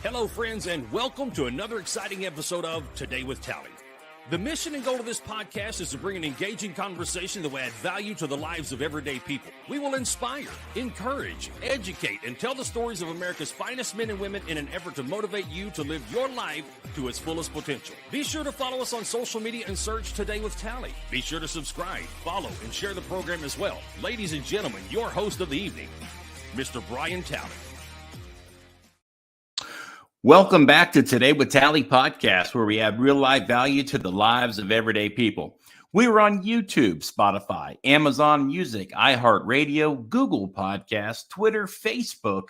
Hello, friends, and welcome to another exciting episode of Today with Tally. The mission and goal of this podcast is to bring an engaging conversation that will add value to the lives of everyday people. We will inspire, encourage, educate, and tell the stories of America's finest men and women in an effort to motivate you to live your life to its fullest potential. Be sure to follow us on social media and search Today with Tally. Be sure to subscribe, follow, and share the program as well. Ladies and gentlemen, your host of the evening, Mr. Brian Tally. Welcome back to Today with Tally podcast, where we add real life value to the lives of everyday people. We are on YouTube, Spotify, Amazon Music, iHeartRadio, Google Podcasts, Twitter, Facebook,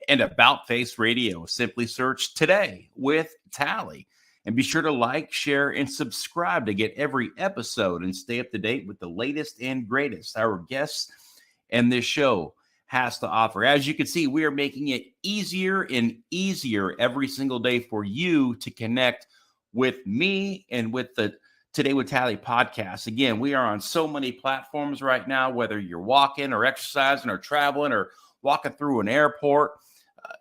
and About Face Radio. Simply search Today with Tally. And be sure to like, share, and subscribe to get every episode and stay up to date with the latest and greatest our guests and this show has to offer. As you can see, we are making it easier and easier every single day for you to connect with me and with the Today with Tally podcast. Again, we are on so many platforms right now, whether you're walking or exercising or traveling or walking through an airport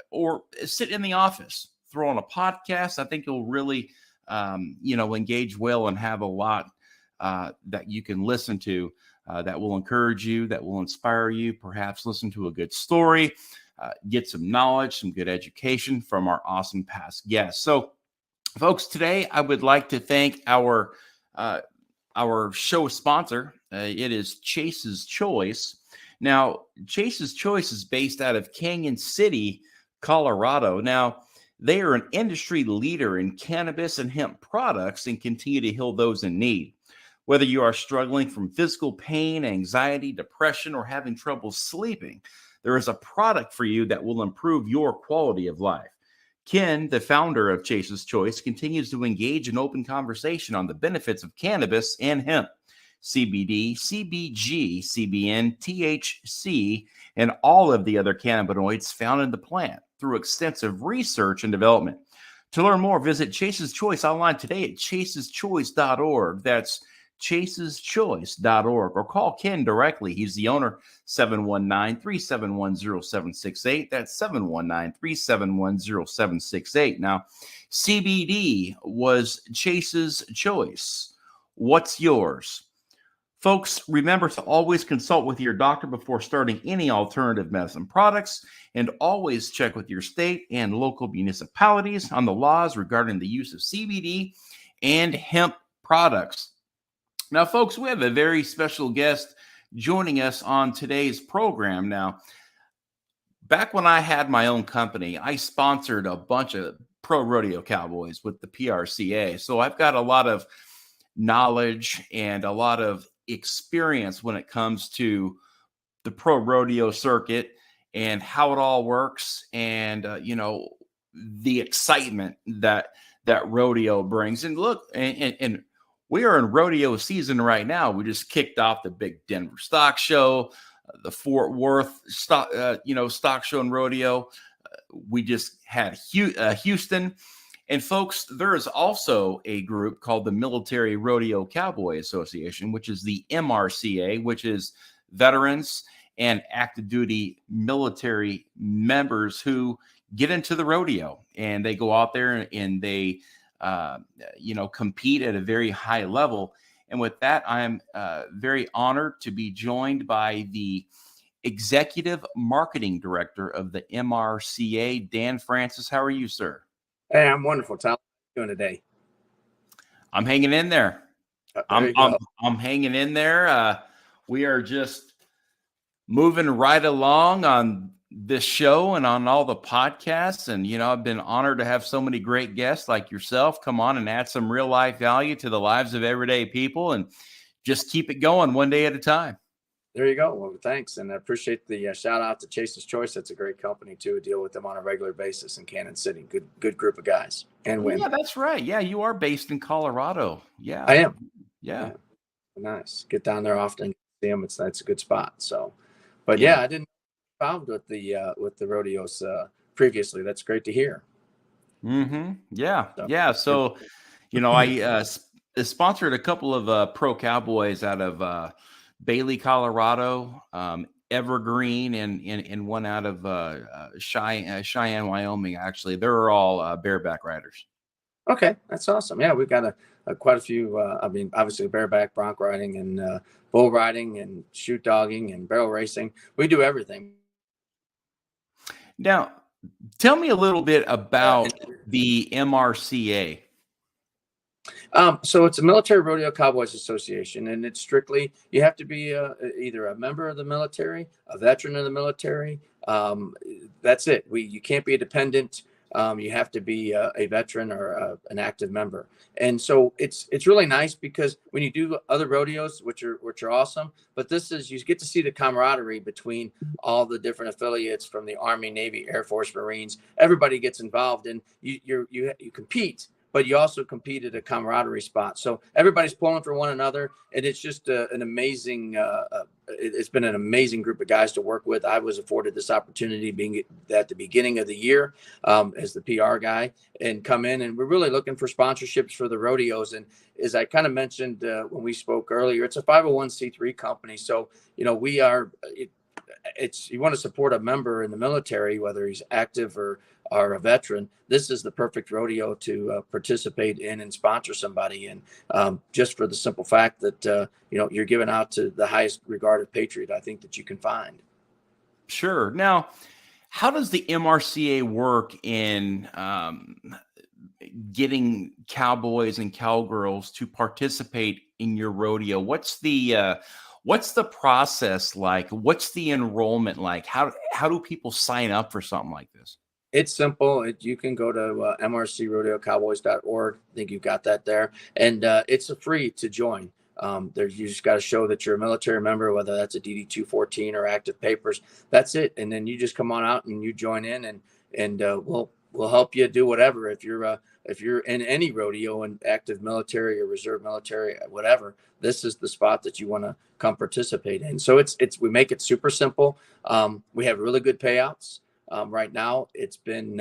or sitting in the office, throw on a podcast. I think you'll really, engage well and have a lot that you can listen to. That will encourage you, that will inspire you, perhaps listen to a good story, get some knowledge, some good education from our awesome past guests. So, folks, today I would like to thank our show sponsor. It is Chase's Choice. Now, Chase's Choice is based out of Canyon City, Colorado. Now, they are an industry leader in cannabis and hemp products and continue to heal those in need. Whether you are struggling from physical pain, anxiety, depression, or having trouble sleeping, there is a product for you that will improve your quality of life. Ken, the founder of Chase's Choice, continues to engage in open conversation on the benefits of cannabis and hemp, CBD, CBG, CBN, THC, and all of the other cannabinoids found in the plant through extensive research and development. To learn more, visit Chase's Choice online today at chaseschoice.org. That's chaseschoice.org, or call Ken directly. He's the owner, 719-371-0768. That's 719-371-0768. Now, CBD was Chase's Choice. What's yours? Folks, remember to always consult with your doctor before starting any alternative medicine products, and always check with your state and local municipalities on the laws regarding the use of CBD and hemp products. Now, folks, we have a very special guest joining us on today's program. Now, back when I had my own company, I sponsored a bunch of pro rodeo cowboys with the MRCA. So I've got a lot of knowledge and a lot of experience when it comes to the pro rodeo circuit and how it all works and, the excitement that rodeo brings. And look, and we are in rodeo season right now. We just kicked off the big Denver stock show, the Fort Worth stock show and rodeo. We just had Houston. And folks, there is also a group called the Military Rodeo Cowboys Association, which is the MRCA, which is veterans and active duty military members who get into the rodeo, and they go out there and they compete at a very high level. And with that, I'm very honored to be joined by the Executive Marketing Director of the MRCA, Dan Francis. How are you, sir? Hey, I'm wonderful, Tyler. How are you doing today? I'm hanging in there. I'm hanging in there. We are just moving right along on this show and on all the podcasts. And, I've been honored to have so many great guests like yourself come on and add some real life value to the lives of everyday people and just keep it going one day at a time. There you go. Well, thanks. And I appreciate the shout out to Chase's Choice. That's a great company too. I deal with them on a regular basis in Canyon City. Good group of guys and women. Yeah, that's right. Yeah. You are based in Colorado. Yeah, I am. Yeah. Nice. Get down there often. See them. It's a good spot. So, but yeah, I didn't involved with the rodeos previously. That's great to hear. Mm-hmm. Yeah. So, I sponsored a couple of pro cowboys out of Bailey, Colorado, Evergreen, and one out of Cheyenne, Wyoming. Actually, they're all bareback riders. Okay, that's awesome. Yeah, we've got quite a few. I mean, obviously bareback, bronc riding, and bull riding, and shoot dogging, and barrel racing. We do everything. Now, tell me a little bit about And the MRCA. So it's a Military Rodeo Cowboys Association, and it's strictly, you have to be either a member of the military, a veteran of the military. That's it. You can't be a dependent. You have to be a veteran or an active member. And so it's really nice because when you do other rodeos, which are awesome, but this is, you get to see the camaraderie between all the different affiliates from the Army, Navy, Air Force, Marines. Everybody gets involved, and you compete, but you also compete at a camaraderie spot. So everybody's pulling for one another, and it's just an amazing. It's been an amazing group of guys to work with. I was afforded this opportunity being at the beginning of the year as the PR guy, and come in, and we're really looking for sponsorships for the rodeos. And as I kind of mentioned when we spoke earlier, it's a 501c3 company. So, we are. You want to support a member in the military, whether he's active or a veteran, this is the perfect rodeo to participate in and sponsor somebody. And just for the simple fact that, you're giving out to the highest regarded patriot, I think, that you can find. Sure. Now, how does the MRCA work in getting cowboys and cowgirls to participate in your rodeo? What's the process like? What's the enrollment like? How do people sign up for something like this? It's simple. You can go to MRCRodeoCowboys.org. I think you've got that there. And it's free to join. You just got to show that you're a military member, whether that's a DD-214 or active papers. That's it. And then you just come on out and you join in, and we'll help you do whatever. If you're in any rodeo and active military or reserve military, whatever, this is the spot that you want to come participate in. So we make it super simple. We have really good payouts. Right now, it's been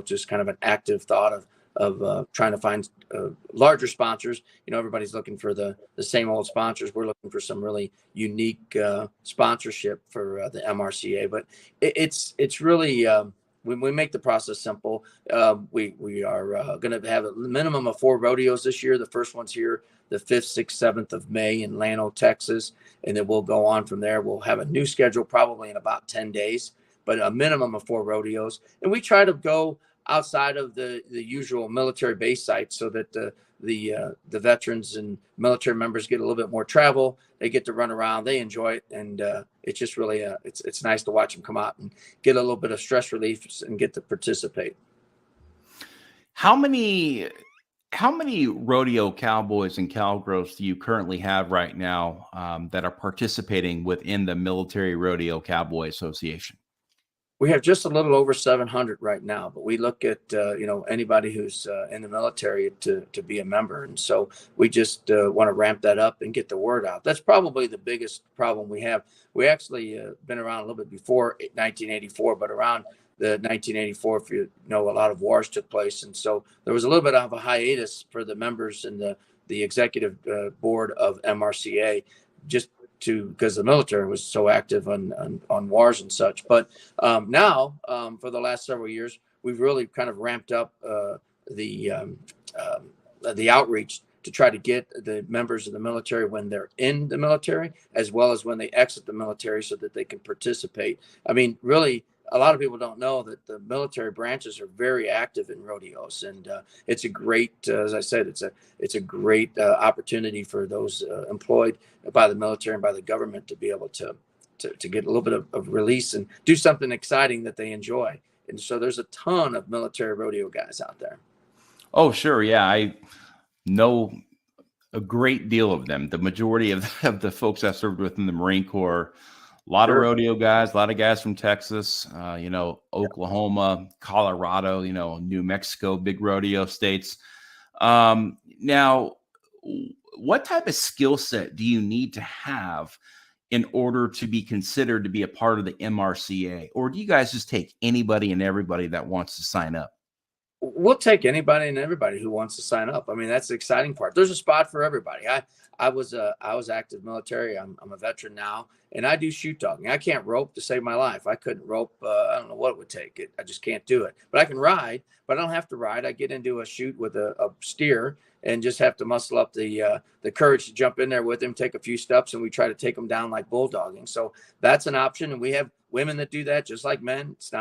just kind of an active thought of trying to find larger sponsors. Everybody's looking for the same old sponsors. We're looking for some really unique sponsorship for the MRCA. But it's really we make the process simple. We are going to have a minimum of 4 rodeos this year. The first one's here the 5th, 6th, 7th of May in Llano, Texas, and then we'll go on from there. We'll have a new schedule probably in about 10 days. But a minimum of 4 rodeos. And we try to go outside of the usual military base sites so that the veterans and military members get a little bit more travel. They get to run around. They enjoy it. And it's just really, it's nice to watch them come out and get a little bit of stress relief and get to participate. How many rodeo cowboys and cowgirls do you currently have right now that are participating within the Military Rodeo Cowboy Association? We have just a little over 700 right now, but we look at anybody who's in the military to be a member, and so we just want to ramp that up and get the word out. That's probably the biggest problem we have. We actually been around a little bit before 1984, but around the 1984, if you know, a lot of wars took place, and so there was a little bit of a hiatus for the members and the executive board of MRCA, just because the military was so active on wars and such. But now, for the last several years, we've really kind of ramped up the outreach to try to get the members of the military when they're in the military, as well as when they exit the military, so that they can participate. I mean, really, a lot of people don't know that the military branches are very active in rodeos, and it's a great, as I said, it's a great opportunity for those employed by the military and by the government to be able to get a little bit of release and do something exciting that they enjoy. And so there's a ton of military rodeo guys out there. Oh, sure. Yeah. I know a great deal of them. The majority of the folks I served with in the Marine Corps, a lot of rodeo guys, a lot of guys from Texas, Oklahoma, Colorado, New Mexico, big rodeo states. Now, what type of skill set do you need to have in order to be considered to be a part of the MRCA? Or do you guys just take anybody and everybody that wants to sign up? We'll take anybody and everybody who wants to sign up. I mean, that's the exciting part. There's a spot for everybody. I was active military. I'm a veteran now, and I do shoot dogging. I can't rope to save my life. I couldn't rope. I don't know what it would take. I just can't do it. But I can ride, but I don't have to ride. I get into a shoot with a steer and just have to muscle up the courage to jump in there with him, take a few steps, and we try to take them down like bulldogging. So that's an option, and we have women that do that just like men. It's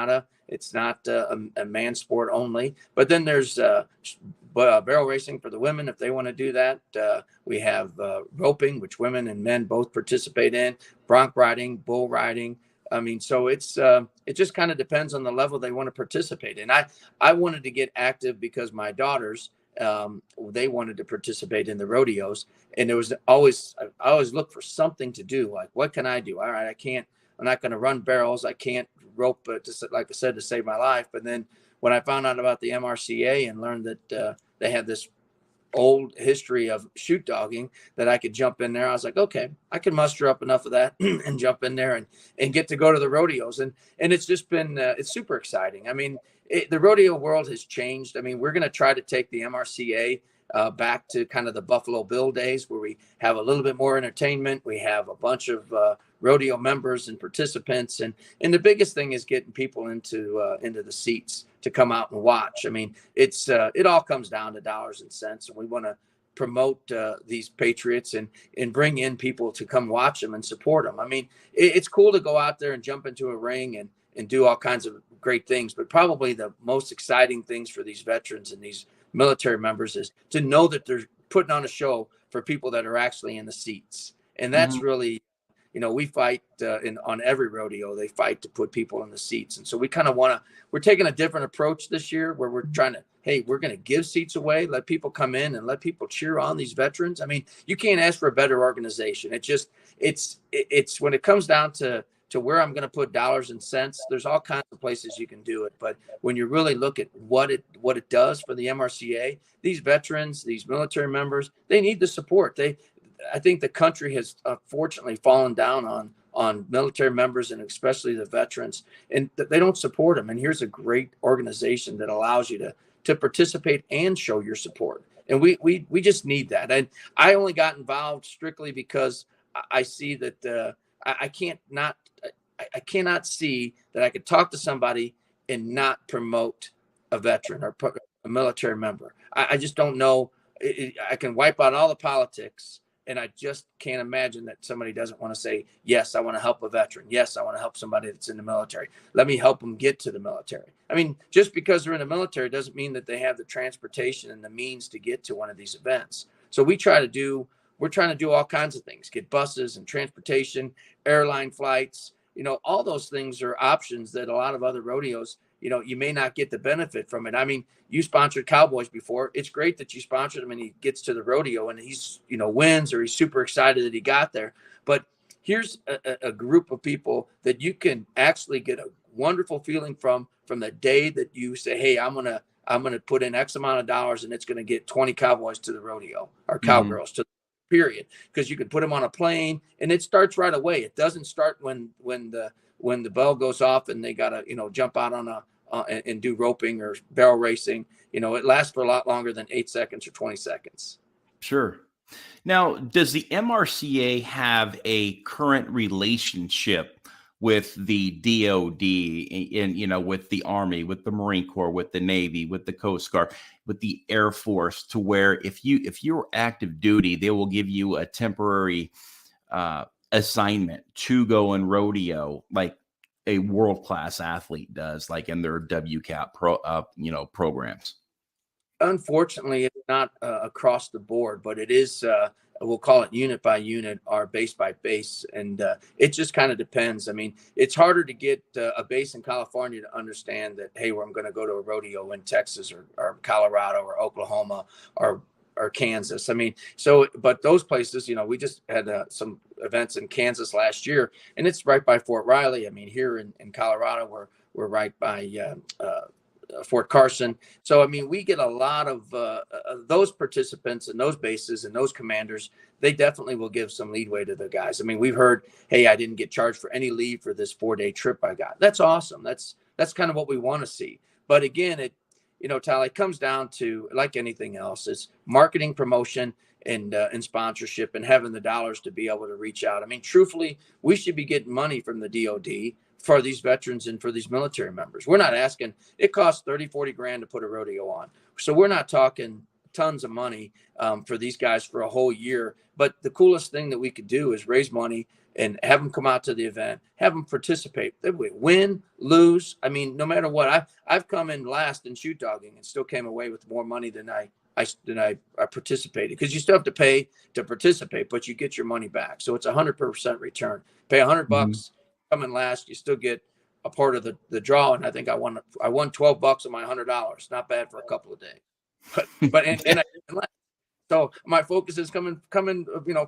not a man sport only. But then there's barrel racing for the women if they want to do that. We have roping, which women and men both participate in, bronc riding, bull riding. I mean, so it just kind of depends on the level they want to participate in. I wanted to get active because my daughters, they wanted to participate in the rodeos, and I always look for something to do. Like, what can I do? All right, I'm not going to run barrels. I can't rope, like I said, to save my life. But then when I found out about the MRCA and learned that they had this old history of shoot dogging, that I could jump in there, I was like, okay, I can muster up enough of that and jump in there and get to go to the rodeos. And it's just been, it's super exciting. I mean, the rodeo world has changed. I mean, we're going to try to take the MRCA back to kind of the Buffalo Bill days, where we have a little bit more entertainment. We have a bunch of rodeo members and participants, and the biggest thing is getting people into the seats to come out and watch. I mean, it all comes down to dollars and cents, and we want to promote these patriots and bring in people to come watch them and support them. I mean, it's cool to go out there and jump into a ring and do all kinds of great things, but probably the most exciting things for these veterans and these military members is to know that they're putting on a show for people that are actually in the seats. And that's really, we fight on every rodeo. They fight to put people in the seats. And so we kind of we're taking a different approach this year, where we're trying to, hey, we're going to give seats away, let people come in and let people cheer on these veterans. I mean, you can't ask for a better organization. It's when it comes down to where I'm going to put dollars and cents, there's all kinds of places you can do it. But when you really look at what it does for the MRCA, these veterans, these military members, they need the support. I think the country has unfortunately fallen down on military members, and especially the veterans, and they don't support them. And here's a great organization that allows you to participate and show your support. And we just need that. And I only got involved strictly because I see that I cannot see that I could talk to somebody and not promote a veteran or a military member. I just don't know. I can wipe out all the politics, and I just can't imagine that somebody doesn't want to say, yes, I want to help a veteran. Yes, I want to help somebody that's in the military. Let me help them get to the military. I mean, just because they're in the military doesn't mean that they have the transportation and the means to get to one of these events. So we're trying to do all kinds of things, get buses and transportation, airline flights, all those things are options that a lot of other rodeos, you may not get the benefit from it. I mean, you sponsored Cowboys before. It's great that you sponsored him and he gets to the rodeo and he's, wins, or he's super excited that he got there. But here's a group of people that you can actually get a wonderful feeling from the day that you say, hey, I'm going to put in X amount of dollars and it's going to get 20 Cowboys to the rodeo, or Cowgirls to the period, because you can put them on a plane and it starts right away. It doesn't start when the bell goes off and they got to, jump out on and do roping or barrel racing. It lasts for a lot longer than 8 seconds or 20 seconds. Sure. Now, does the MRCA have a current relationship with the DOD and, with the Army, with the Marine Corps, with the Navy, with the Coast Guard, with the Air Force, to where if you're active duty, they will give you a temporary assignment to go and rodeo like a world-class athlete does, like in their WCAP programs? Unfortunately, it's not across the board, but it is, we'll call it unit by unit or base by base. And it just kind of depends. I mean, it's harder to get a base in California to understand that, hey, I'm going to go to a rodeo in Texas or Colorado or Oklahoma or Kansas. I mean, but those places, we just had some events in Kansas last year, and it's right by Fort Riley. I mean, here in Colorado, we're right by Fort Carson. So, I mean, we get a lot of those participants and those bases and those commanders. They definitely will give some leeway to the guys. I mean, we've heard, hey, I didn't get charged for any leave for this 4-day trip I got. That's awesome. That's kind of what we want to see. But again, Tyler, it comes down to, like anything else, it's marketing, promotion, and sponsorship, and having the dollars to be able to reach out. I mean, truthfully, we should be getting money from the DOD for these veterans and for these military members. We're not asking, it costs 30, 40 grand to put a rodeo on. So we're not talking tons of money for these guys for a whole year. But the coolest thing that we could do is raise money and have them come out to the event, have them participate. They win, lose. I mean, no matter what, I've come in last in shoot dogging and still came away with more money than I participated, because you still have to pay to participate, but you get your money back. So it's 100% return. Pay $100, come in last, you still get a part of the draw. And I think I won $12 of my $100. Not bad for a couple of days, but and I didn't last. So my focus is coming,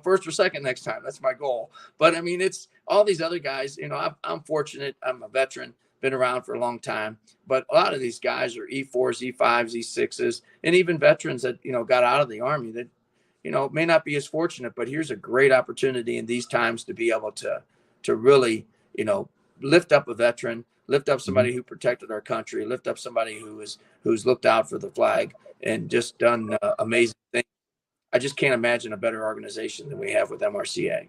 first or second next time. That's my goal. But I mean, it's all these other guys. I'm fortunate. I'm a veteran, been around for a long time. But a lot of these guys are E4s, E5s, E6s, and even veterans that got out of the Army that may not be as fortunate. But here's a great opportunity in these times to be able to really lift up a veteran, lift up somebody who protected our country, lift up somebody who's looked out for the flag and just done amazing things. I just can't imagine a better organization than we have with MRCA.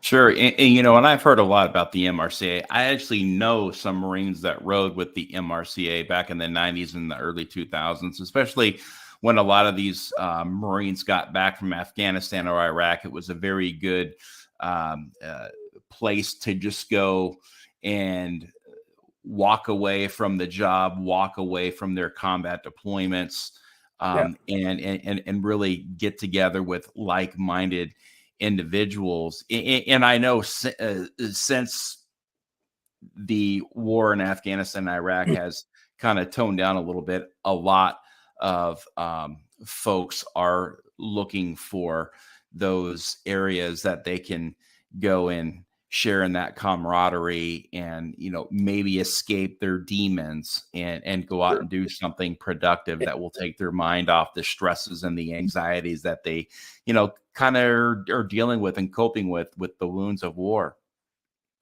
Sure. And I've heard a lot about the MRCA. I actually know some Marines that rode with the MRCA back in the 90s and the early 2000s, especially when a lot of these Marines got back from Afghanistan or Iraq. It was a very good place to just go and walk away from the job, walk away from their combat deployments, and really get together with like-minded individuals. And I know since the war in Afghanistan and Iraq has kind of toned down a little bit, a lot of folks are looking for those areas that they can go and share in that camaraderie and, maybe escape their demons and go out and do something productive that will take their mind off the stresses and the anxieties that they, kind of are dealing with and coping with the wounds of war.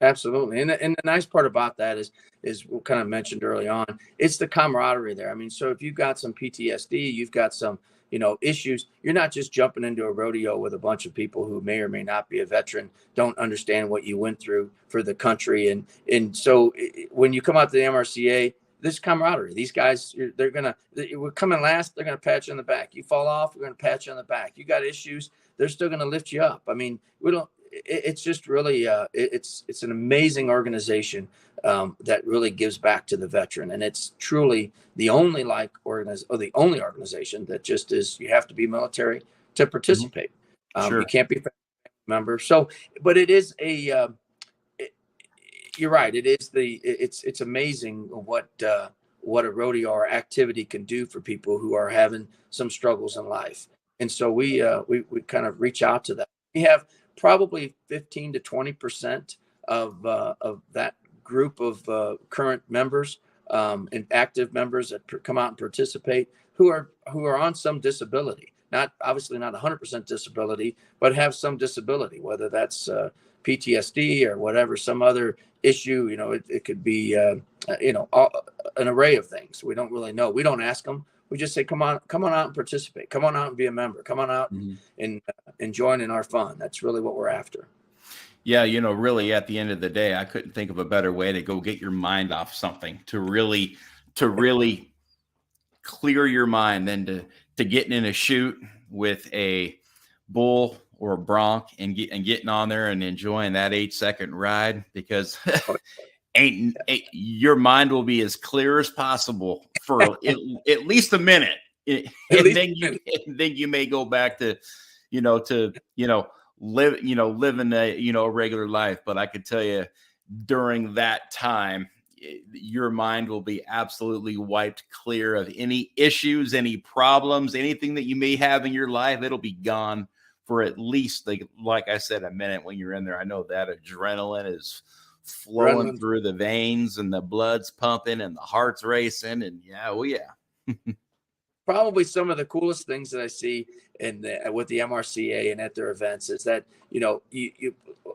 Absolutely. And the nice part about that is what kind of mentioned early on, it's the camaraderie there. I mean, so if you've got some PTSD, you've got some, issues, you're not just jumping into a rodeo with a bunch of people who may or may not be a veteran, don't understand what you went through for the country. And so when you come out to the MRCA, this camaraderie, these guys, we're coming last, they're going to pat you on the back. You fall off, we're going to pat you on the back. You got issues, they're still going to lift you up. I mean, it's just really, it's an amazing organization that really gives back to the veteran. And it's truly the only organization that just is, you have to be military to participate. Sure. You can't be a member. So, but it is you're right. It is it's amazing what a rodeo or activity can do for people who are having some struggles in life. And so we kind of reach out to that. We have probably 15 to 20% of that group of current members and active members that come out and participate who are on some disability, obviously not 100% disability, but have some disability, whether that's PTSD or whatever, some other issue. It could be an array of things. We don't really know. We don't ask them. We just say, come on out and participate. Come on out and be a member. Come on out and join in our fun. That's really what we're after. Yeah, really at the end of the day, I couldn't think of a better way to go get your mind off something, to really clear your mind than to getting in a chute with a bull or a bronc and getting on there and enjoying that 8-second ride, because your mind will be as clear as possible for at least a minute. And then you may go back to, living a regular life. But I could tell you, during that time, your mind will be absolutely wiped clear of any issues, any problems, anything that you may have in your life. It'll be gone for at least, like I said, a minute when you're in there. I know that adrenaline is flowing through the veins and the blood's pumping and the heart's racing. And probably some of the coolest things that I see with the MRCA and at their events is that,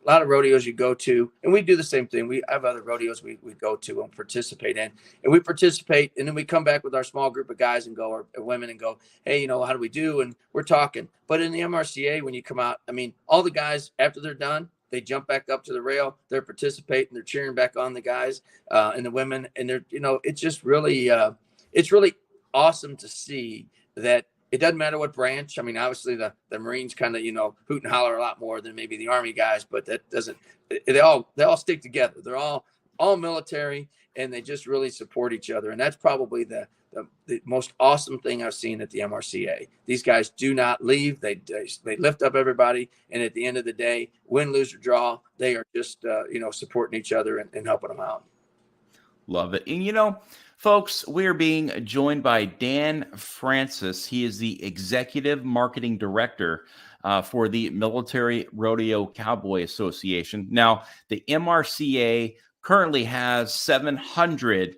a lot of rodeos you go to, and we do the same thing. We have other rodeos we go to and participate in, and we participate, and then we come back with our small group of guys and go, or women, and go, hey, how do we do? And we're talking. But in the MRCA, when you come out, I mean, all the guys, after they're done, they jump back up to the rail, they're participating, they're cheering back on the guys and the women, and they're, it's just really, it's really awesome to see that. It doesn't matter what branch. I mean, obviously the Marines kind of, hoot and holler a lot more than maybe the Army guys, but that doesn't, they all stick together. They're all military, and they just really support each other. And that's probably the most awesome thing I've seen at the MRCA. These guys do not leave. They lift up everybody. And at the end of the day, win, lose, or draw, they are just, supporting each other and helping them out. Love it. And, folks, we're being joined by Dan Francis. He is the Executive Marketing Director for the Military Rodeo Cowboy Association. Now, the MRCA currently has 700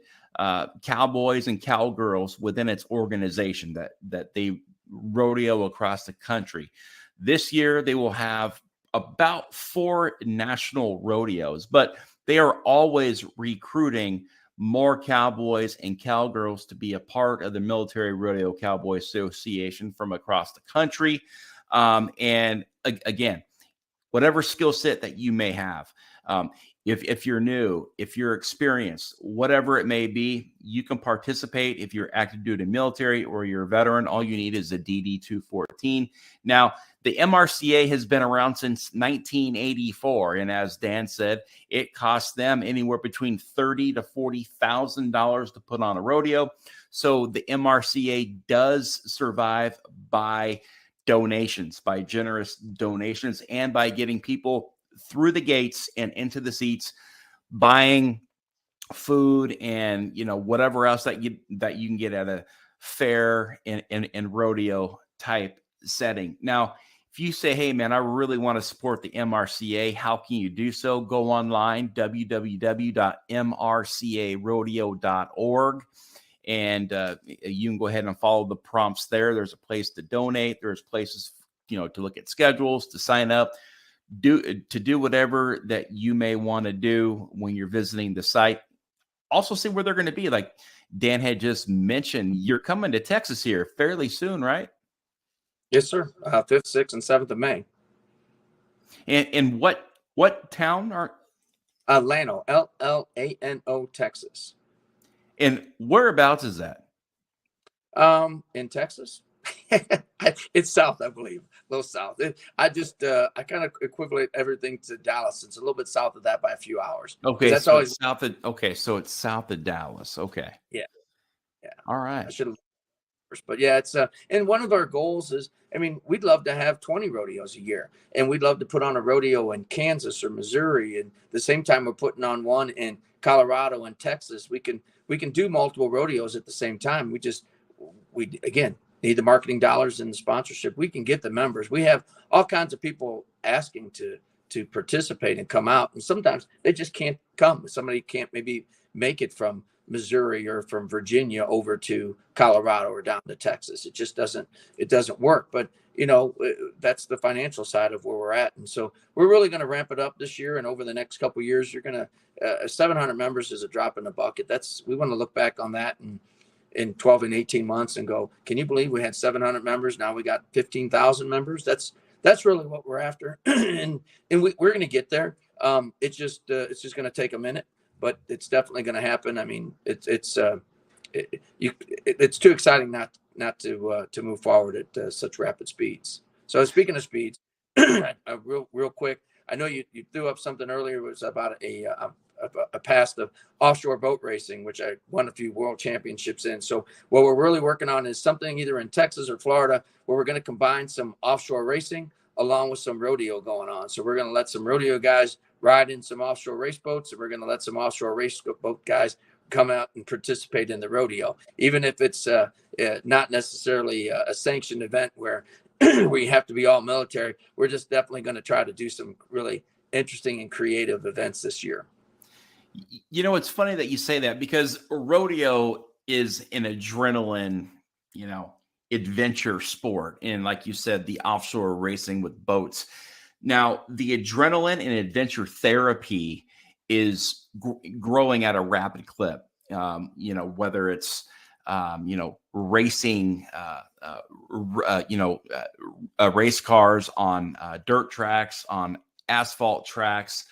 cowboys and cowgirls within its organization that they rodeo across the country. This year, they will have about 4 national rodeos, but they are always recruiting more cowboys and cowgirls to be a part of the Military Rodeo Cowboy Association from across the country. And again, whatever skill set that you may have, if you're new, if you're experienced, whatever it may be, you can participate. If you're active duty military or you're a veteran, all you need is a DD-214. Now, the MRCA has been around since 1984, and as Dan said, it costs them anywhere between $30,000 to $40,000 to put on a rodeo. So the MRCA does survive by donations, by generous donations, and by getting people through the gates and into the seats, buying food and whatever else that you can get at a fair and rodeo type setting. Now, if you say, hey, man, I really want to support the MRCA, how can you do so? Go online, www.mrcarodeo.org, and you can go ahead and follow the prompts there. There's a place to donate. There's places, to look at schedules, to sign up, to do whatever that you may want to do when you're visiting the site. Also see where they're going to be. Like Dan had just mentioned, you're coming to Texas here fairly soon, right? Yes, sir. 5th, 6th, and 7th of May. And what town are? Llano, Llano, Texas. And whereabouts is that? In Texas. It's south, I believe. A little south. I kind of equivalent everything to Dallas. It's a little bit south of that by a few hours. Okay, that's so always it's south of. Okay, so it's south of Dallas. Okay. Yeah. All right. I should have. But yeah, it's and one of our goals is, we'd love to have 20 rodeos a year, and we'd love to put on a rodeo in Kansas or Missouri, and the same time we're putting on one in Colorado and Texas. We can do multiple rodeos at the same time. We again need the marketing dollars and the sponsorship. We can get the members. We have all kinds of people asking to participate and come out, and sometimes they just can't come. Somebody can't maybe make it from Missouri or from Virginia over to Colorado or down to Texas. It just doesn't work. But that's the financial side of where we're at, and so we're really going to ramp it up this year. And over the next couple of years, you're going to 700 members is a drop in the bucket. We want to look back on that in 12 and 18 months and go, can you believe we had 700 members? Now we got 15,000 members. That's really what we're after, and we're going to get there. It's just going to take a minute, but it's definitely going to happen. It's too exciting not to move forward at such rapid speeds. So speaking of speeds, real quick, I know you threw up something earlier. It was about a past of offshore boat racing, which I won a few world championships in. So what we're really working on is something either in Texas or Florida where we're going to combine some offshore racing along with some rodeo going on. So we're going to let some rodeo guys ride in some offshore race boats, and we're going to let some offshore race boat guys come out and participate in the rodeo, even if it's not necessarily a sanctioned event where we have to be all military. We're just definitely going to try to do some really interesting and creative events this year. It's funny that you say that, because rodeo is an adrenaline, adventure sport. And like you said, the offshore racing with boats. Now, the adrenaline and adventure therapy is growing at a rapid clip. Whether it's racing, race cars on dirt tracks, on asphalt tracks,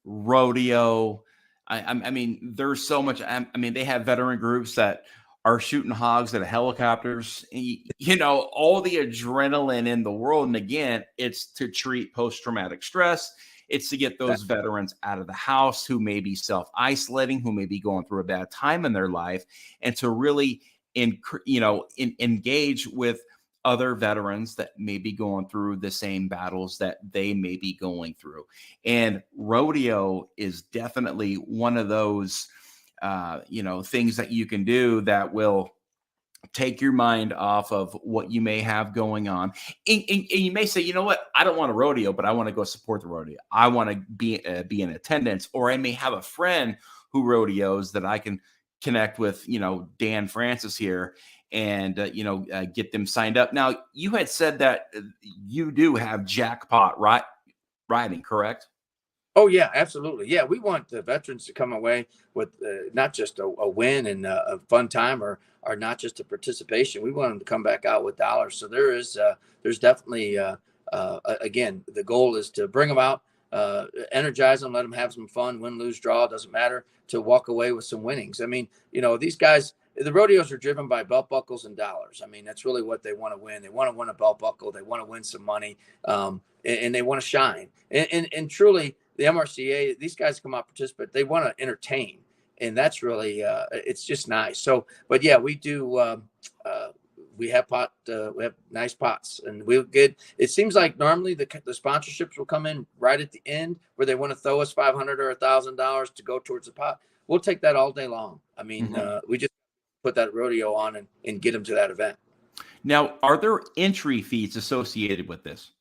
rodeo. I mean, there's so much. I mean, they have veteran groups that are shooting hogs at helicopters, all the adrenaline in the world. And again, it's to treat post-traumatic stress. It's to get those veterans out of the house who may be self-isolating, who may be going through a bad time in their life, and to really, engage with other veterans that may be going through the same battles that they may be going through. And rodeo is definitely one of those things that you can do that will take your mind off of what you may have going on. And you may say, you know what, I don't want a rodeo, but I want to go support the rodeo. I want to be in attendance, or I may have a friend who rodeos that I can connect with, Dan Francis here, and get them signed up. Now, you had said that you do have jackpot riding, correct? Oh, yeah, absolutely. Yeah, we want the veterans to come away with not just a win and a fun time, or not just a participation. We want them to come back out with dollars. So there's definitely, again, the goal is to bring them out, energize them, let them have some fun, win, lose, draw, doesn't matter, to walk away with some winnings. I mean, these guys, the rodeos are driven by belt buckles and dollars. I mean, that's really what they want to win. They want to win a belt buckle. They want to win some money, and they want to shine. And truly, the MRCA, these guys come out participate. They want to entertain, and that's really it's just nice. So, but yeah, we do. We have nice pots, and we'll get. It seems like normally the sponsorships will come in right at the end, where they want to throw us $500 or $1,000 to go towards the pot. We'll take that all day long. I mean, we just put that rodeo on and get them to that event. Now, are there entry fees associated with this?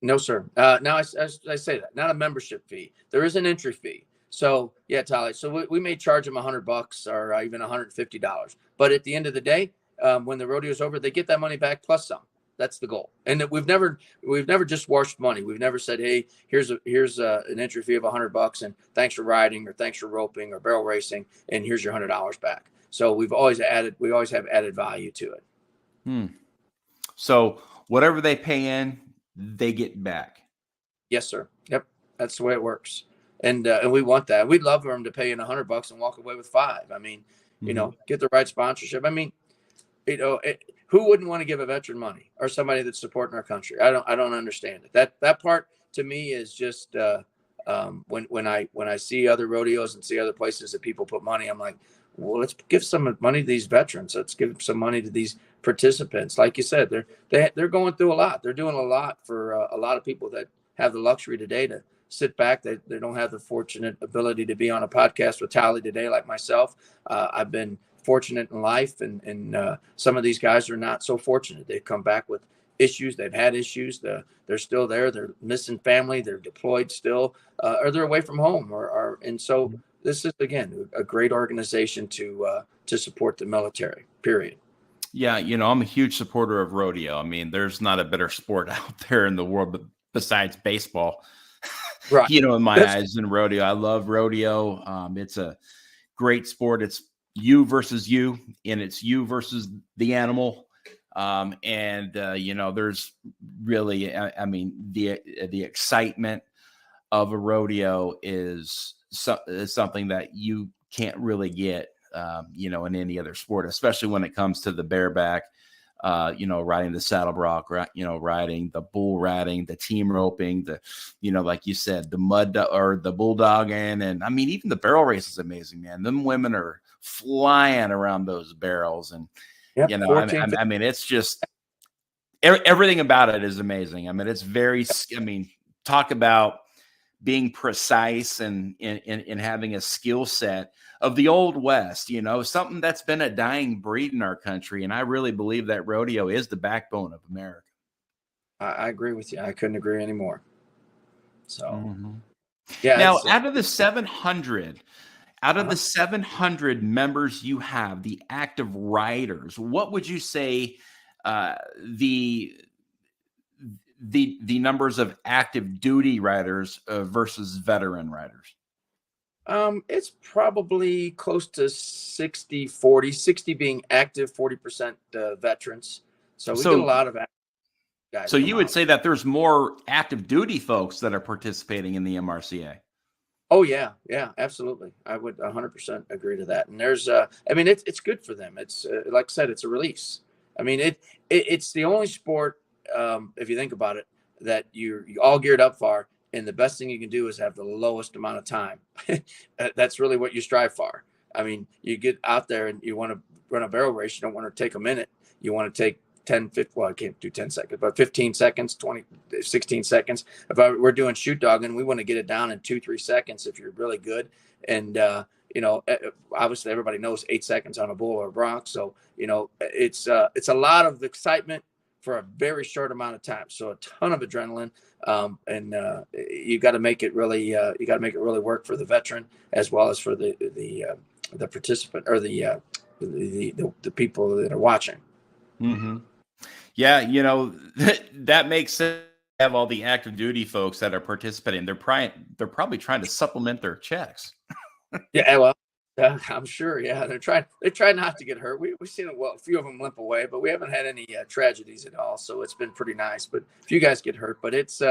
No, sir. Now I say that, not a membership fee. There is an entry fee. So yeah, Tali. So we may charge them $100 or even $150. But at the end of the day, when the rodeo is over, they get that money back plus some. That's the goal. And we've never just washed money. We've never said, hey, here's an entry fee of $100 and thanks for riding, or thanks for roping or barrel racing, and here's your $100 back. So we always have added value to it. So whatever they pay in, they get back. Yes, sir. Yep. That's the way it works. And we want that. We'd love for them to pay in $100 and walk away with $5. I mean, get the right sponsorship. I mean, who wouldn't want to give a veteran money, or somebody that's supporting our country? I don't understand it. That part to me is just when I see other rodeos and see other places that people put money, I'm like, well, let's give some money to these veterans. Let's give some money to these participants. Like you said, they're going through a lot. They're doing a lot for a lot of people that have the luxury today to sit back. They don't have the fortunate ability to be on a podcast with Tali today, like myself. I've been fortunate in life, and some of these guys are not so fortunate. They've come back with issues. They've had issues. They're still there. They're missing family. They're deployed still, or they're away from home, and so this is, again, a great organization to support the military, period. Yeah, I'm a huge supporter of rodeo. I mean, there's not a better sport out there in the world besides baseball, right? In my eyes, than rodeo. I love rodeo. It's a great sport. It's you versus you, and it's you versus the animal. There's really, I mean, the excitement of a rodeo is something that you can't really get, in any other sport, especially when it comes to the bareback, riding the saddle bronc, riding the bull riding, the team roping, like you said, the mud or the bulldogging. And I mean, even the barrel race is amazing, man. Them women are flying around those barrels, and, yep, I mean, it's just everything about it is amazing. I mean, it's very, talk about being precise and having a skill set of the old West, something that's been a dying breed in our country. And I really believe that rodeo is the backbone of America. I agree with you. I couldn't agree anymore. So, yeah. Now, out of the 700 members you have, the active riders, what would you say the numbers of active duty riders versus veteran riders? It's probably close to 60-40, 60 being active, 40% veterans. So we get a So, lot of active guys so come you would out. say that there's more active duty folks that are participating in the MRCA. Oh yeah, yeah, absolutely. I would 100% agree to that. And there's, I mean, it's good for them. It's like I said, it's a release. I mean, it's the only sport, if you think about it, that you all geared up for, and the best thing you can do is have the lowest amount of time. That's really what you strive for. I mean, you get out there and you want to run a barrel race. You don't want to take a minute. You want to take 10, 15, well, I can't do 10 seconds, but 15 seconds, 20, 16 seconds. We're doing shoot dogging, we want to get it down in 2-3 seconds if you're really good. And, obviously everybody knows 8 seconds on a bull or a bronc. So, it's a lot of excitement for a very short amount of time. So a ton of adrenaline. And you got to make it really, work for the veteran as well as for the participant or the people that are watching. Mm-hmm. Yeah, that makes sense. Have all the active duty folks that are participating. They're probably trying to supplement their checks. Yeah, well, I'm sure. Yeah, they try not to get hurt. We've seen a few of them limp away, but we haven't had any tragedies at all. So it's been pretty nice. But a few guys get hurt, but it's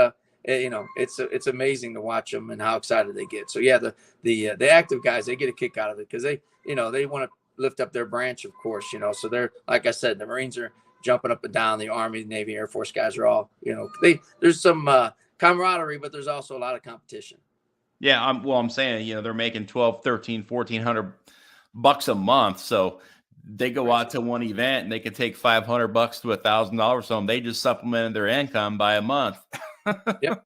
it's amazing to watch them and how excited they get. So yeah, the active guys, they get a kick out of it because they want to lift up their branch, of course. So they're, like I said, the Marines are jumping up and down. The Army, Navy, Air Force guys are all, there's some camaraderie, but there's also a lot of competition. Yeah, I'm saying, they're making 12, 13, 1400 bucks a month. So they go out to one event and they can take $500 to $1,000 from them. They just supplemented their income by a month. Yep.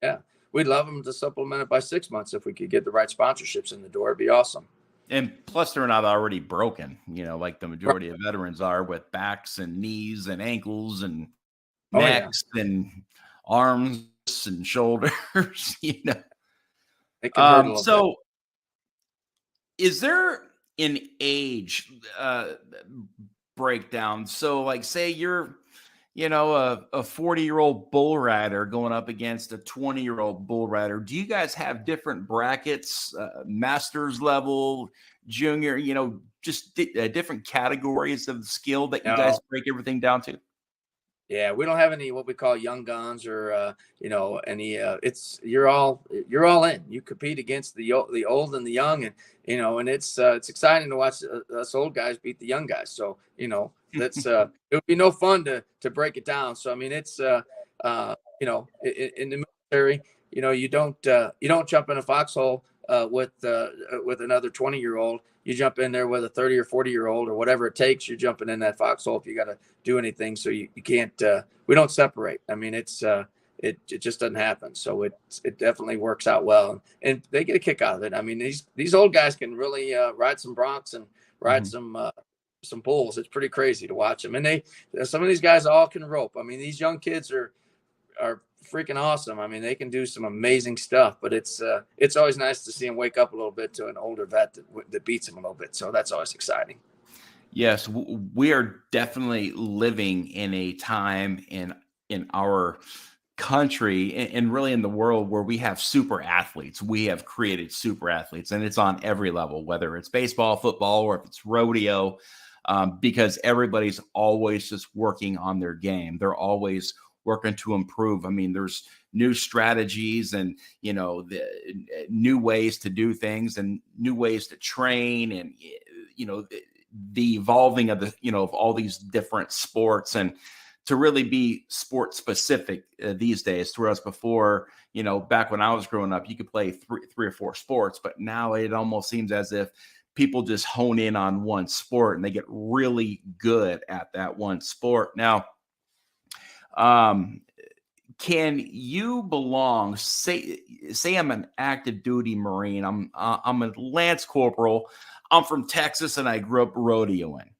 Yeah. We'd love them to supplement it by 6 months. If we could get the right sponsorships in the door, it'd be awesome. And plus they're not already broken, like the majority of veterans are, with backs and knees and ankles and necks and arms and shoulders, It can hurt a little bit. Is there an age breakdown? So like, say you're, a 40-year-old bull rider going up against a 20-year-old bull rider. Do you guys have different brackets, master's level, junior, just different categories of skill that you guys break everything down to? Yeah, we don't have any what we call young guns or any. It's you're all in. You compete against the old and the young, and and it's exciting to watch us old guys beat the young guys. So that's it would be no fun to break it down. So I mean, it's in the military, you don't jump in a foxhole with another 20-year-old. You jump in there with a 30 or 40-year-old or whatever it takes. You're jumping in that foxhole if you got to do anything. So you can't. We don't separate. I mean, it just doesn't happen. So it definitely works out well, and they get a kick out of it. I mean, these old guys can really ride some broncs and ride some bulls. It's pretty crazy to watch them, and some of these guys all can rope. I mean, these young kids are freaking awesome. I mean, they can do some amazing stuff, but it's always nice to see them wake up a little bit to an older vet that beats them a little bit. So that's always exciting. Yes, we are definitely living in a time in our country and really in the world where we have super athletes. We have created super athletes, and it's on every level, whether it's baseball, football, or if it's rodeo, because everybody's always just working on their game. They're always working to improve. I mean, there's new strategies and, the new ways to do things and new ways to train and, the evolving of of all these different sports, and to really be sport specific these days. Whereas before, back when I was growing up, you could play three or four sports, but now it almost seems as if people just hone in on one sport and they get really good at that one sport. Now, can you belong? Say I'm an active duty Marine. I'm a Lance Corporal. I'm from Texas and I grew up rodeoing,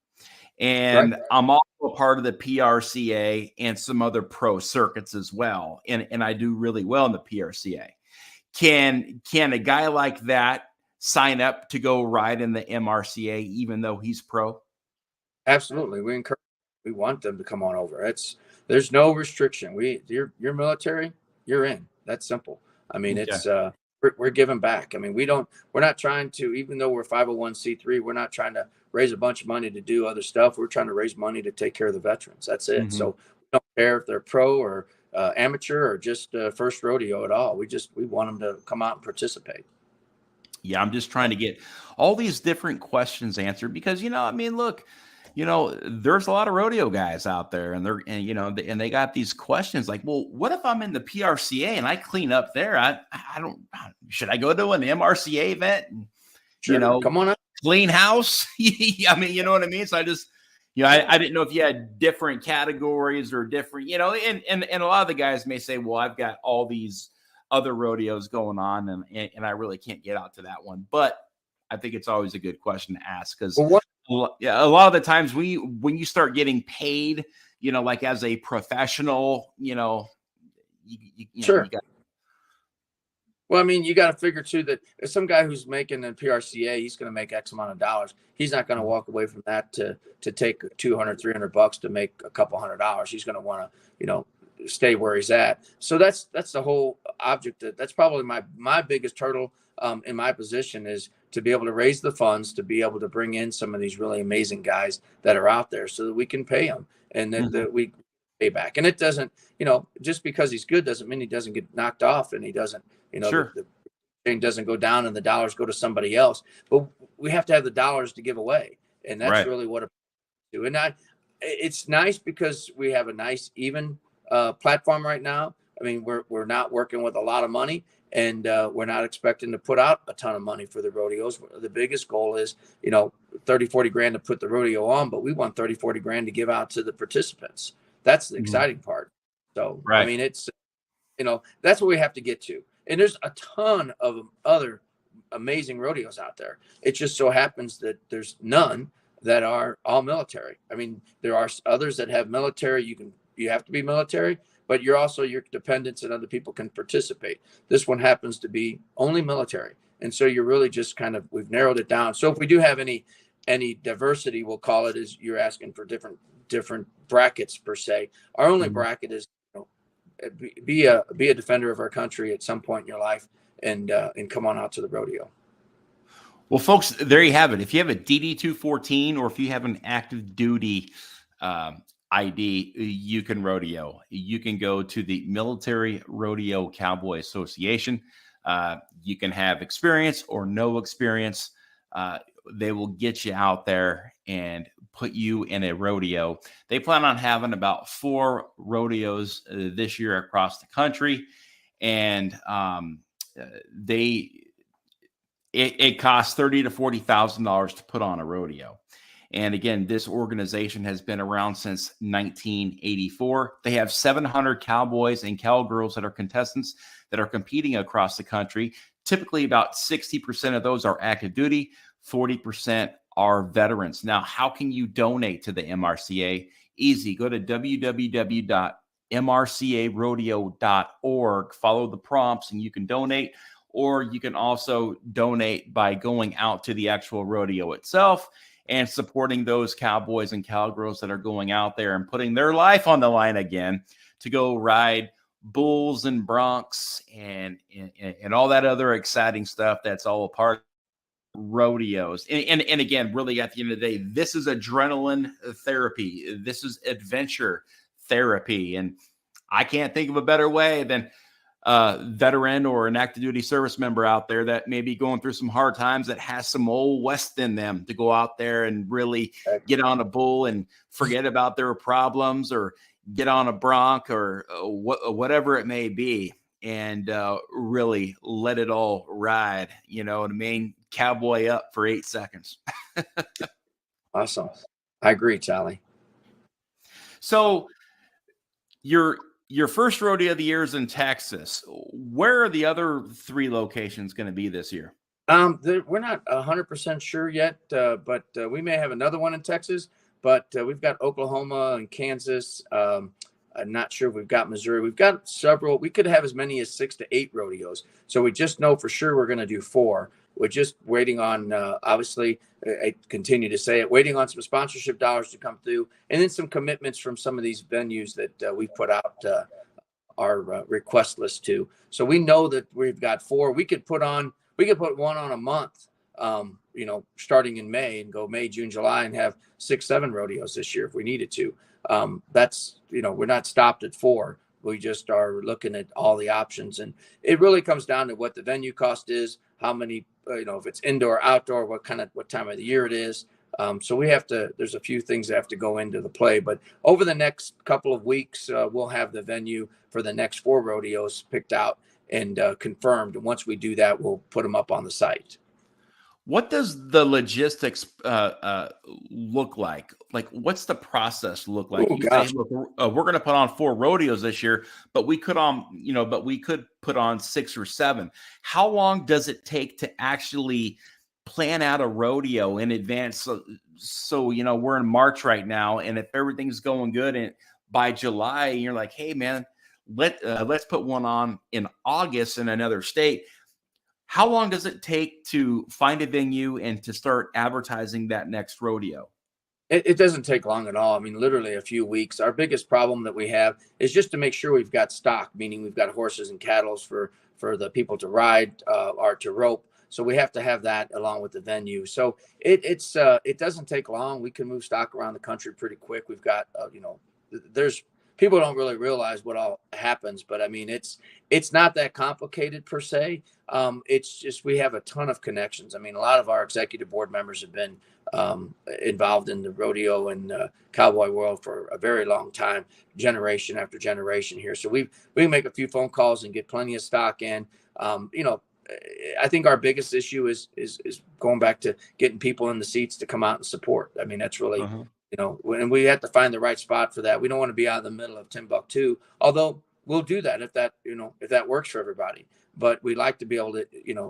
and right. I'm also a part of the PRCA and some other pro circuits as well. And I do really well in the PRCA. Can a guy like that sign up to go ride in the MRCA even though he's pro? Absolutely. We we want them to come on over. There's no restriction. You're military, you're in. That's simple. I mean, Okay. it's we're giving back. I mean, we're not trying to, even though we're 501c3, we're not trying to raise a bunch of money to do other stuff. We're trying to raise money to take care of the veterans. That's it. Mhm. So we don't care if they're pro or amateur or just first rodeo at all. We want them to come out and participate. Yeah, I'm just trying to get all these different questions answered because, I mean, look, there's a lot of rodeo guys out there and they got these questions like, well, what if I'm in the PRCA and I clean up there? Should I go to an MRCA event and, Sure. Come on up. clean house? I mean, you know what I mean? So I just, I didn't know if you had different categories or different, and a lot of the guys may say, well, I've got all these other rodeos going on and I really can't get out to that one. But I think it's always a good question to ask because a lot of the times when you start getting paid, like as a professional, sure. You got. Well, I mean, you got to figure too that if some guy who's making a PRCA, he's going to make X amount of dollars. He's not going to walk away from that to take $200, $300 to make a couple $100. He's going to want to, stay where he's at. So that's the whole object. That's probably my biggest hurdle in my position is to be able to raise the funds to be able to bring in some of these really amazing guys that are out there so that we can pay them and that we pay back. And it doesn't, just because he's good doesn't mean he doesn't get knocked off and he doesn't, Sure. the chain doesn't go down and the dollars go to somebody else. But we have to have the dollars to give away. And that's really what I do. And it's nice because we have a nice, even platform right now. I mean, we're not working with a lot of money. And we're not expecting to put out a ton of money for the rodeos. The biggest goal is, 30, 40 grand to put the rodeo on, but we want 30, 40 grand to give out to the participants. That's the exciting part. So, I mean, it's, that's what we have to get to. And there's a ton of other amazing rodeos out there. It just so happens that there's none that are all military. I mean, there are others that have military. You have to be military, but your dependents and other people can participate. This one happens to be only military. And so you're really just we've narrowed it down. So if we do have any diversity, we'll call it, as you're asking for different brackets per se. Our only bracket is, be a defender of our country at some point in your life and come on out to the rodeo. Well, folks, there you have it. If you have a DD-214 or if you have an active duty ID, you can rodeo. You can go to the Military Rodeo Cowboys Association. You can have experience or no experience. They will get you out there and put you in a rodeo. They plan on having about 4 rodeos this year across the country. And it costs $30,000 to $40,000 to put on a rodeo. And again, this organization has been around since 1984. They have 700 cowboys and cowgirls that are contestants that are competing across the country. Typically, about 60% of those are active duty, 40% are veterans. Now, how can you donate to the MRCA? Easy. Go to www.mrcarodeo.org. Follow the prompts and you can donate. Or you can also donate by going out to the actual rodeo itself and supporting those cowboys and cowgirls that are going out there and putting their life on the line again to go ride bulls and broncs and all that other exciting stuff that's all a part of rodeos. And again, really at the end of the day, this is adrenaline therapy. This is adventure therapy. And I can't think of a better way than veteran or an active duty service member out there that may be going through some hard times that has some old West in them to go out there and really get on a bull and forget about their problems or get on a bronc or whatever it may be and really let it all ride, what I mean? Cowboy up for 8 seconds. Awesome. I agree, Charlie. So your first rodeo of the year is in Texas. Where are the other 3 locations going to be this year? We're not 100% sure yet, but we may have another one in Texas. But we've got Oklahoma and Kansas. I'm not sure if we've got Missouri. We've got several. We could have as many as 6 to 8 rodeos. So we just know for sure we're going to do 4. we're just waiting on, obviously, I continue to say it, waiting on some sponsorship dollars to come through, and then some commitments from some of these venues that we put out our request list to. So we know that we've got 4. We could put one on a month, starting in May, and go May, June, July, and have 6, 7 rodeos this year if we needed to. That's, we're not stopped at 4. We just are looking at all the options, and it really comes down to what the venue cost is, how many, if it's indoor, outdoor, what time of the year it is. So there's a few things that have to go into the play, but over the next couple of weeks, we'll have the venue for the next 4 rodeos picked out and confirmed. And once we do that, we'll put them up on the site. What does the logistics look like? Like, what's the process look like? You say, look, we're going to put on 4 rodeos this year, but we could put on 6 or 7. How long does it take to actually plan out a rodeo in advance? So we're in March right now, and if everything's going good, and by July, you're like, hey man, let's put one on in August in another state. How long does it take to find a venue and to start advertising that next rodeo? It doesn't take long at all. I mean, literally a few weeks. Our biggest problem that we have is just to make sure we've got stock, meaning we've got horses and cattle for the people to ride or to rope. So we have to have that along with the venue. So it doesn't take long. We can move stock around the country pretty quick. We've got, there's people don't really realize what all happens, but I mean, it's not that complicated per se. It's just, we have a ton of connections. I mean, a lot of our executive board members have been involved in the rodeo and cowboy world for a very long time, generation after generation here. So we make a few phone calls and get plenty of stock in. I think our biggest issue is going back to getting people in the seats to come out and support. I mean, that's really, and we have to find the right spot for that. We don't want to be out in the middle of Timbuktu, although we'll do that if that works for everybody. But we like to be able to,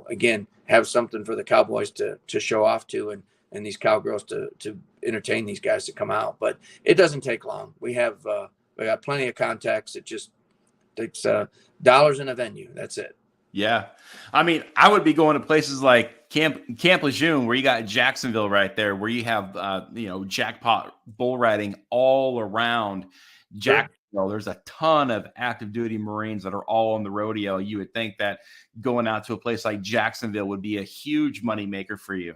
again, have something for the cowboys to show off to, and these cowgirls to entertain these guys to come out. But it doesn't take long. We got plenty of contacts. It just takes dollars in a venue. That's it. Yeah. I mean, I would be going to places like Camp Lejeune, where you got Jacksonville right there, where you have, jackpot bull riding all around Jacksonville. Sure. There's a ton of active duty Marines that are all on the rodeo. You would think that going out to a place like Jacksonville would be a huge moneymaker for you.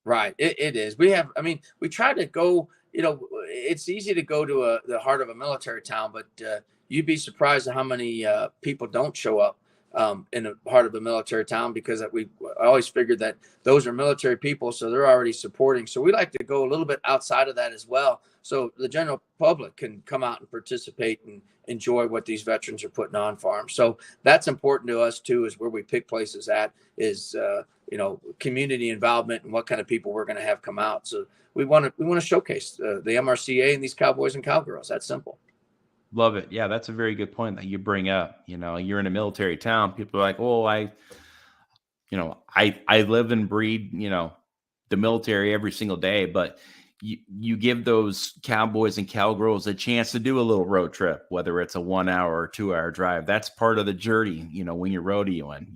Right. It is. We try to go, it's easy to go to the heart of a military town, but you'd be surprised at how many people don't show up in the heart of a military town, because I always figured that those are military people, so they're already supporting. So we like to go a little bit outside of that as well, so the general public can come out and participate and enjoy what these veterans are putting on for them. So that's important to us too, is where we pick places at is community involvement and what kind of people we're going to have come out. So we want to showcase the MRCA and these cowboys and cowgirls. That's simple. Love it. Yeah, that's a very good point that you bring up. You're in a military town. People are like, "Oh, I live and breathe, the military every single day." But you give those cowboys and cowgirls a chance to do a little road trip, whether it's a 1 hour or 2 hour drive. That's part of the journey. When you're rodeoing,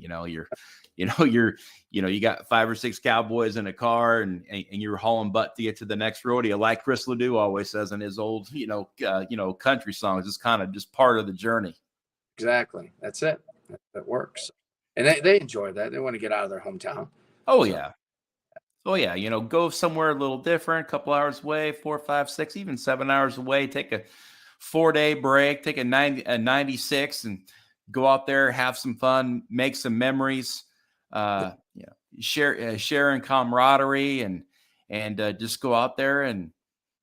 you got 5 or 6 cowboys in a car, and you're hauling butt to get to the next rodeo. Like Chris Ledoux always says in his old, country songs, it's kind of just part of the journey. Exactly. That's it. That works. And they enjoy that. They want to get out of their hometown. Oh, yeah. Oh, yeah. Go somewhere a little different, a couple hours away, 4, 5, 6, even 7 hours away, take a 4-day break, take a 96 and go out there, have some fun, make some memories, share in camaraderie, and just go out there and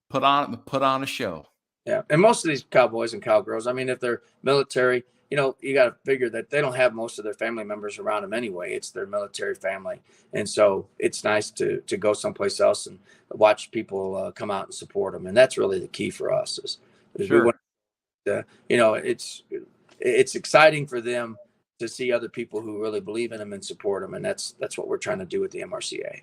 put on a show. Yeah. And most of these cowboys and cowgirls, I mean, if they're military, you got to figure that they don't have most of their family members around them anyway. It's their military family. And so it's nice to go someplace else and watch people come out and support them. And that's really the key for us is sure. We want it's exciting for them to see other people who really believe in them and support them. And that's what we're trying to do with the MRCA.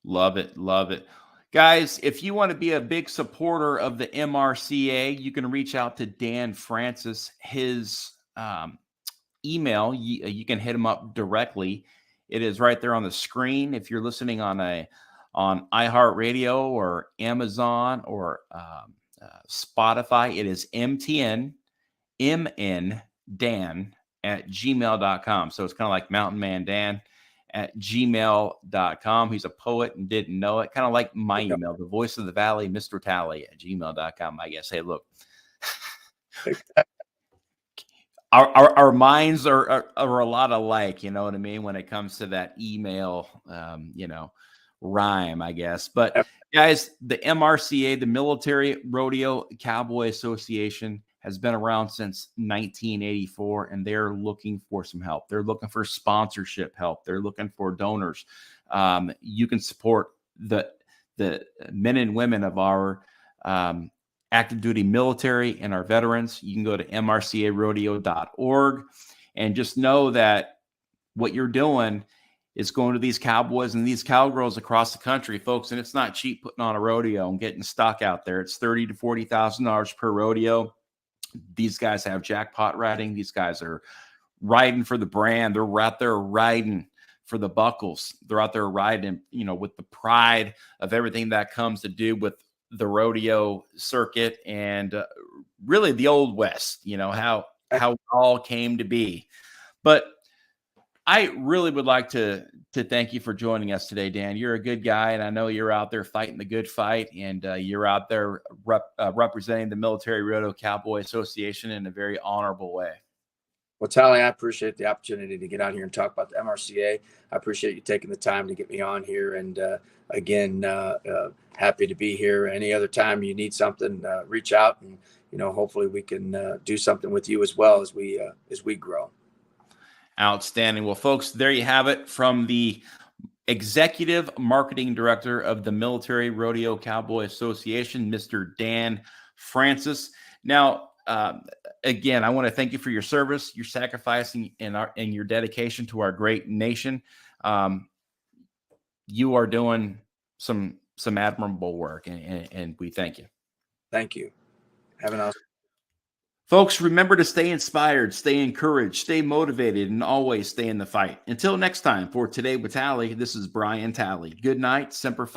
Love it. Love it. Guys, if you want to be a big supporter of the MRCA, you can reach out to Dan Francis. His email, you can hit him up directly. It is right there on the screen. If you're listening on iHeartRadio or Amazon or Spotify, it is MTN Dan at gmail.com. So it's kind of like Mountain Man Dan at gmail.com. He's a poet and didn't know it. Kind of like my email, the voice of the valley, Mr. Tally at gmail.com. I guess, hey, look, our minds are a lot alike, you know what I mean, when it comes to that email, rhyme, I guess. But guys, the MRCA, the Military Rodeo Cowboy Association, has been around since 1984, and they're looking for some help. They're looking for sponsorship help. They're looking for donors. You can support the men and women of our active duty military and our veterans. You can go to mrcarodeo.org and just know that what you're doing is going to these cowboys and these cowgirls across the country, folks. And it's not cheap putting on a rodeo and getting stock out there. It's $30,000 to $40,000 per rodeo. These guys have jackpot riding. These guys are riding for the brand. They're out there riding for the buckles. They're out there riding, with the pride of everything that comes to do with the rodeo circuit and really the old West, how it all came to be. But I really would like to thank you for joining us today, Dan. You're a good guy, and I know you're out there fighting the good fight, and you're out there representing the Military Rodeo Cowboy Association in a very honorable way. Well, Tally, I appreciate the opportunity to get out here and talk about the MRCA. I appreciate you taking the time to get me on here, and again, happy to be here. Any other time you need something, reach out, and hopefully we can do something with you as well as we grow. Outstanding. Well, folks, there you have it from the Executive Marketing Director of the Military Rodeo Cowboy Association, Mr. Dan Francis. Now, again, I want to thank you for your service, your sacrifice, and your dedication to our great nation. You are doing some admirable work, and we thank you. Thank you. Have an awesome. Folks, remember to stay inspired, stay encouraged, stay motivated, and always stay in the fight. Until next time, for Today with Tally, this is Brian Tally. Good night, Semper Fi.